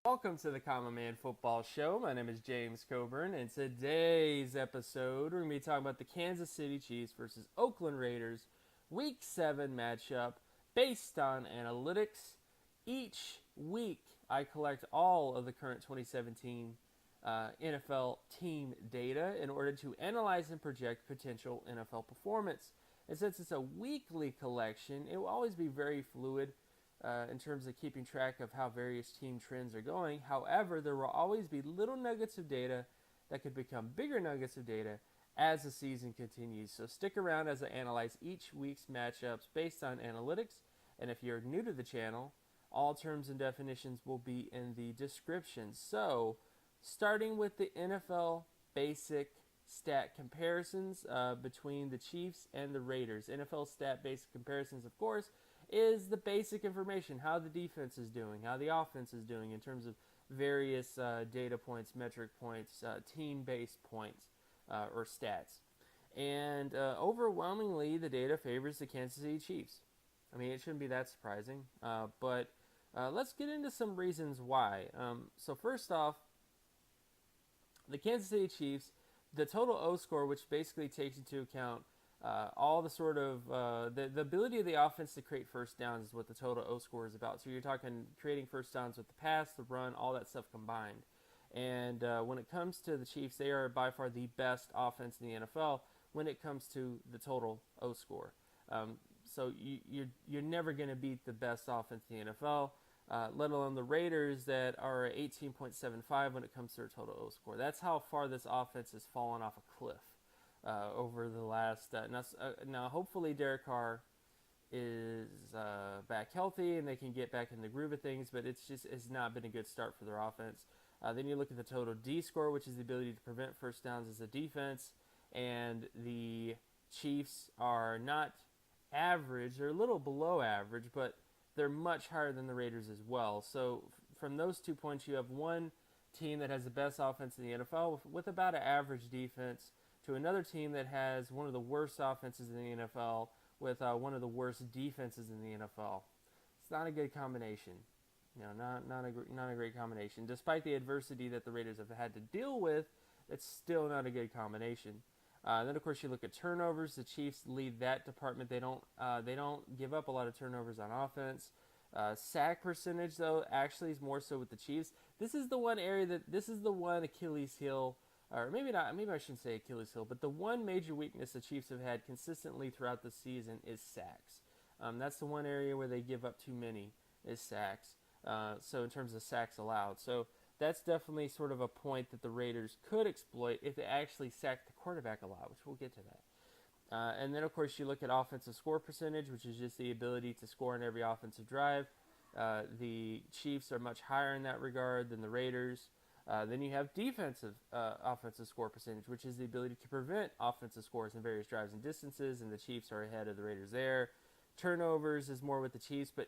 Welcome to the Common Man Football Show. My name is James Coburn, and today's episode we're going to be talking about the Kansas City Chiefs versus Oakland Raiders Week 7 matchup based on analytics. Each week I collect all of the current 2017 NFL team data in order to analyze and project potential NFL performance. And since it's a weekly collection, it will always be very fluid in terms of keeping track of how various team trends are going. However, there will always be little nuggets of data that could become bigger nuggets of data as the season continues. So stick around as I analyze each week's matchups based on analytics. And if you're new to the channel, all terms and definitions will be in the description. So starting with the NFL basic stat comparisons between the Chiefs and the Raiders. NFL stat basic comparisons, of course, is the basic information, how the defense is doing, how the offense is doing in terms of various data points, metric points, team-based points or stats. And overwhelmingly, the data favors the Kansas City Chiefs. I mean, it shouldn't be that surprising, but let's get into some reasons why. So first off, the Kansas City Chiefs, the total O score, which basically takes into account all the sort of the ability of the offense to create first downs is what the total O score is about. So you're talking creating first downs with the pass, the run, all that stuff combined. And when it comes to the Chiefs, they are by far the best offense in the NFL when it comes to the total O score. So you're never going to beat the best offense in the NFL, let alone the Raiders that are at 18.75 when it comes to their total O score. That's how far this offense has fallen off a cliff. Over the last now hopefully Derek Carr is back healthy and they can get back in the groove of things, but it's not been a good start for their offense. Then you look at the total D score, which is the ability to prevent first downs as a defense, and the Chiefs are not average, they're a little below average, but they're much higher than the Raiders as well. So from those 2 points, you have one team that has the best offense in the NFL with about an average defense, to another team that has one of the worst offenses in the NFL with one of the worst defenses in the NFL. It's not a good combination. Not a great combination. Despite the adversity that the Raiders have had to deal with, it's still not a good combination. Then of course you look at turnovers. The Chiefs lead that department. They don't give up a lot of turnovers on offense. Sack percentage, though, actually is more so with the Chiefs. This is the one Achilles heel. Or maybe not. Maybe I shouldn't say Achilles heel, but the one major weakness the Chiefs have had consistently throughout the season is sacks. That's the one area where they give up too many is sacks. So in terms of sacks allowed, so that's definitely sort of a point that the Raiders could exploit if they actually sack the quarterback a lot, which we'll get to that. And then of course you look at offensive score percentage, which is just the ability to score in every offensive drive. The Chiefs are much higher in that regard than the Raiders. Then you have defensive offensive score percentage, which is the ability to prevent offensive scores in various drives and distances, and the Chiefs are ahead of the Raiders there. Turnovers is more with the Chiefs, but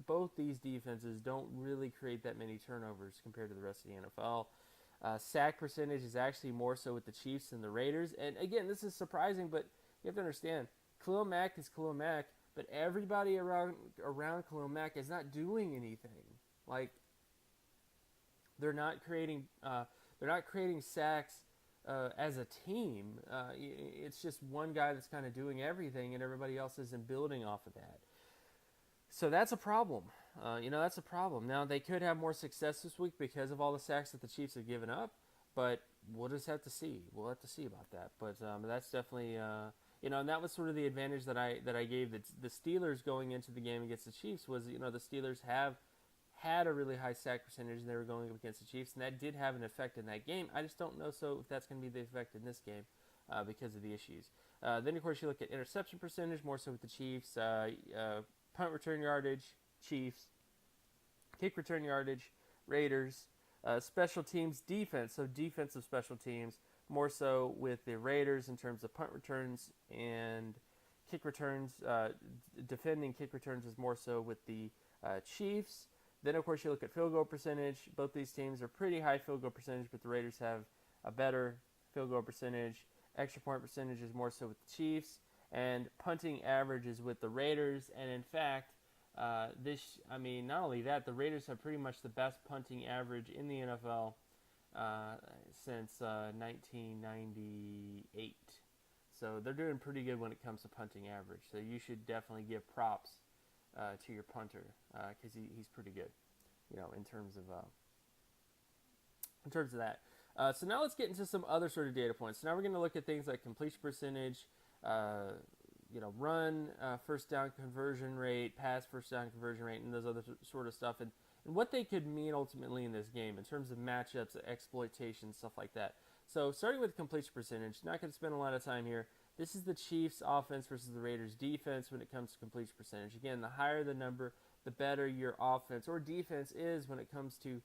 both these defenses don't really create that many turnovers compared to the rest of the NFL. Sack percentage is actually more so with the Chiefs than the Raiders. And again, this is surprising, but you have to understand, Khalil Mack is Khalil Mack, but everybody around Khalil Mack is not doing anything. Like, they're not creating sacks as a team. It's just one guy that's kind of doing everything, and everybody else isn't building off of that. So that's a problem. That's a problem. Now, they could have more success this week because of all the sacks that the Chiefs have given up, but we'll just have to see. We'll have to see about that. But that's definitely, and that was sort of the advantage that I gave the Steelers going into the game against the Chiefs was, the Steelers have had a really high sack percentage and they were going up against the Chiefs, and that did have an effect in that game. I just don't know if that's going to be the effect in this game because of the issues. Then, of course, you look at interception percentage, more so with the Chiefs. Punt return yardage, Chiefs. Kick return yardage, Raiders. Special teams defense, so defensive special teams, more so with the Raiders in terms of punt returns and kick returns. Defending kick returns is more so with the Chiefs. Then, of course, you look at field goal percentage. Both these teams are pretty high field goal percentage, but the Raiders have a better field goal percentage. Extra point percentage is more so with the Chiefs. And punting average is with the Raiders. And, in fact, Not only that, the Raiders have pretty much the best punting average in the NFL since 1998. So they're doing pretty good when it comes to punting average. So you should definitely give props to your punter because he's pretty good, in terms of that. So now let's get into some other sort of data points. So now we're going to look at things like completion percentage, run first down conversion rate, pass first down conversion rate, and those other sort of stuff, and what they could mean ultimately in this game in terms of matchups, exploitation, stuff like that. So starting with completion percentage, not going to spend a lot of time here. This is the Chiefs' offense versus the Raiders' defense when it comes to completion percentage. Again, the higher the number, the better your offense or defense is when it comes to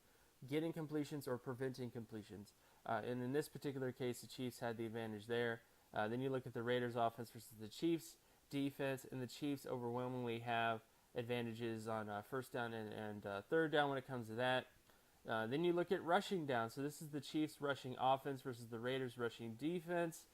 getting completions or preventing completions. And in this particular case, the Chiefs had the advantage there. Then you look at the Raiders' offense versus the Chiefs' defense, and the Chiefs overwhelmingly have advantages on first down and third down when it comes to that. Then you look at rushing down. So this is the Chiefs' rushing offense versus the Raiders' rushing defense.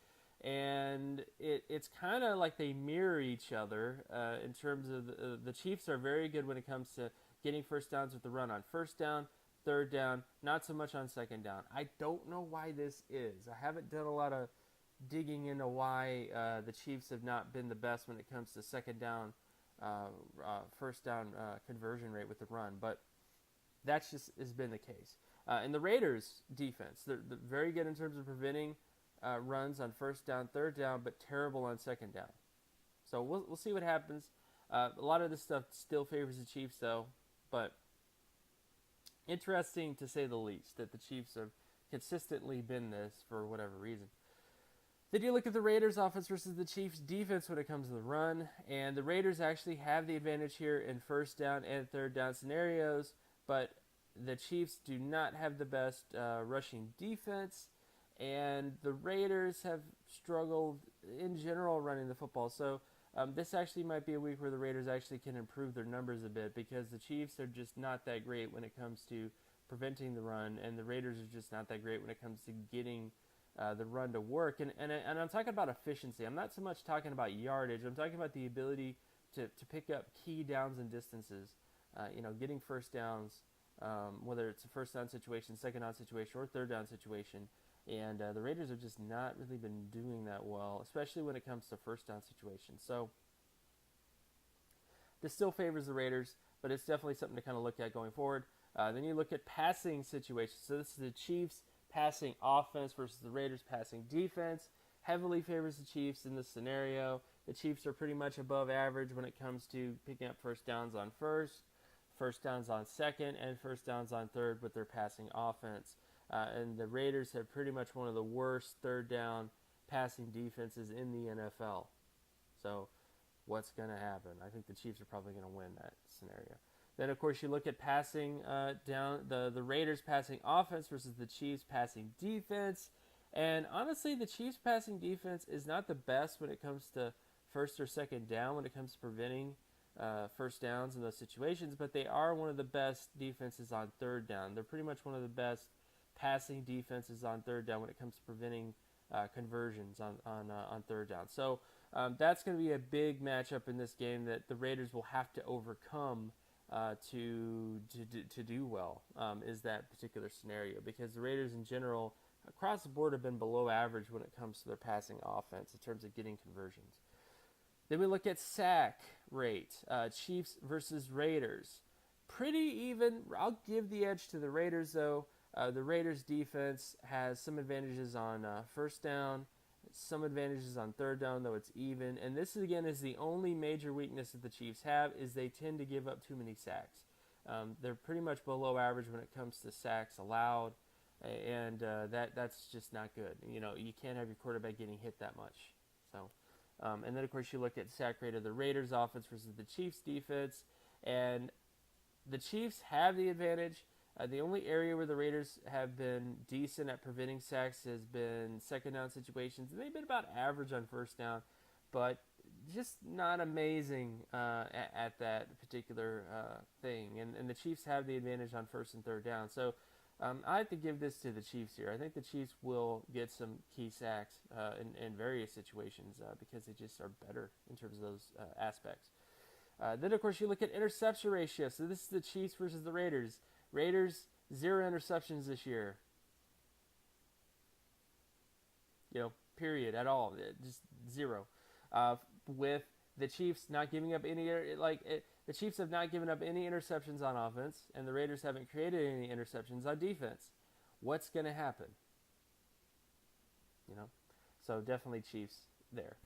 And it's kind of like they mirror each other in terms of the Chiefs are very good when it comes to getting first downs with the run on first down, third down, not so much on second down. I don't know why this is. I haven't done a lot of digging into why the Chiefs have not been the best when it comes to second down, first down conversion rate with the run, but that's just has been the case. And the Raiders' defense, they're very good in terms of preventing runs on first down, third down, but terrible on second down. So we'll see what happens. A lot of this stuff still favors the Chiefs, though, but interesting to say the least that the Chiefs have consistently been this for whatever reason. Then you look at the Raiders' offense versus the Chiefs' defense when it comes to the run, and the Raiders actually have the advantage here in first down and third down scenarios, but the Chiefs do not have the best rushing defense, and the Raiders have struggled in general running the football. So this actually might be a week where the Raiders actually can improve their numbers a bit because the Chiefs are just not that great when it comes to preventing the run, and the Raiders are just not that great when it comes to getting the run to work. And I'm talking about efficiency. I'm not so much talking about yardage. I'm talking about the ability to pick up key downs and distances, getting first downs, whether it's a first down situation, second down situation, or third down situation. And the Raiders have just not really been doing that well, especially when it comes to first down situations. So this still favors the Raiders, but it's definitely something to kind of look at going forward. Then you look at passing situations. So this is the Chiefs' passing offense versus the Raiders' passing defense. Heavily favors the Chiefs in this scenario. The Chiefs are pretty much above average when it comes to picking up first downs on first downs on second, and first downs on third with their passing offense. And the Raiders have pretty much one of the worst third down passing defenses in the NFL. So what's going to happen? I think the Chiefs are probably going to win that scenario. Then, of course, you look at passing down, the Raiders passing offense versus the Chiefs passing defense. And honestly, the Chiefs passing defense is not the best when it comes to first or second down, when it comes to preventing first downs in those situations. But they are one of the best defenses on third down. They're pretty much one of the best passing defenses on third down when it comes to preventing conversions on third down. So that's going to be a big matchup in this game that the Raiders will have to overcome to do well, is that particular scenario, because the Raiders in general across the board have been below average when it comes to their passing offense in terms of getting conversions. Then we look at sack rate, Chiefs versus Raiders. Pretty even. I'll give the edge to the Raiders, though. The Raiders defense has some advantages on first down, some advantages on third down, though it's even. And this, again, is the only major weakness that the Chiefs have, is they tend to give up too many sacks. They're pretty much below average when it comes to sacks allowed, and that's just not good. You can't have your quarterback getting hit that much. So, and then, of course, you look at sack rate of the Raiders offense versus the Chiefs defense, and the Chiefs have the advantage. The only area where the Raiders have been decent at preventing sacks has been second down situations. And they've been about average on first down, but just not amazing at that particular thing. And the Chiefs have the advantage on first and third down. So I have to give this to the Chiefs here. I think the Chiefs will get some key sacks in various situations because they just are better in terms of those aspects. Then, of course, you look at interception ratio. So this is the Chiefs versus the Raiders. Raiders, 0 interceptions this year. Period, at all. Just 0. With the Chiefs not giving up any, the Chiefs have not given up any interceptions on offense, and the Raiders haven't created any interceptions on defense. What's going to happen? So definitely Chiefs there.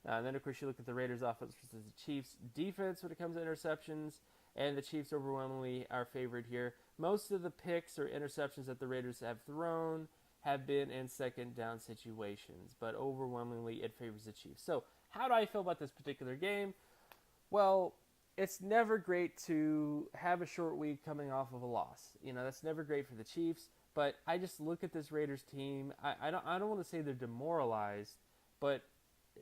And then, of course, you look at the Raiders' offense versus the Chiefs' defense when it comes to interceptions, and the Chiefs overwhelmingly are favored here. Most of the picks or interceptions that the Raiders have thrown have been in second down situations, but overwhelmingly it favors the Chiefs. So how do I feel about this particular game? Well, it's never great to have a short week coming off of a loss. That's never great for the Chiefs, but I just look at this Raiders team. I don't want to say they're demoralized, but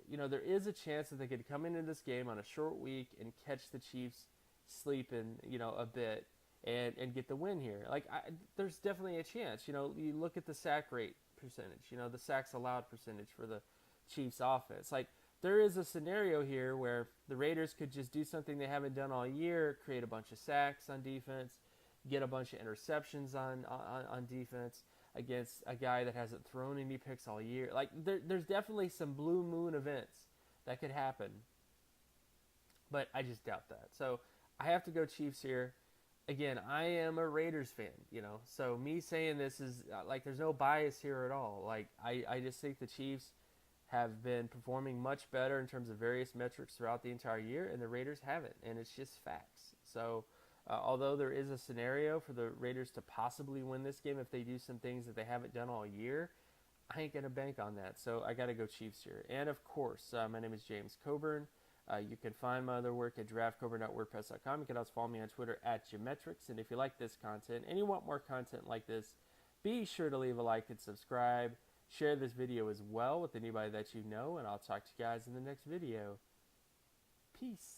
there is a chance that they could come into this game on a short week and catch the Chiefs sleeping, a bit and get the win here. There's definitely a chance. You look at the sack rate percentage, the sacks allowed percentage for the Chiefs offense. There is a scenario here where the Raiders could just do something they haven't done all year, create a bunch of sacks on defense, get a bunch of interceptions on defense against a guy that hasn't thrown any picks all year. There's definitely some blue moon events that could happen, but I just doubt that. So I have to go Chiefs here. Again, I am a Raiders fan, so me saying this is there's no bias here at all. I just think the Chiefs have been performing much better in terms of various metrics throughout the entire year, and the Raiders haven't, and it's just facts. So although there is a scenario for the Raiders to possibly win this game if they do some things that they haven't done all year, I ain't going to bank on that. So I got to go Chiefs here. And, of course, my name is James Coburn. You can find my other work at draftcoburn.wordpress.com. You can also follow me on Twitter at Geometrics. And if you like this content and you want more content like this, be sure to leave a like and subscribe. Share this video as well with anybody that you know, and I'll talk to you guys in the next video. Peace.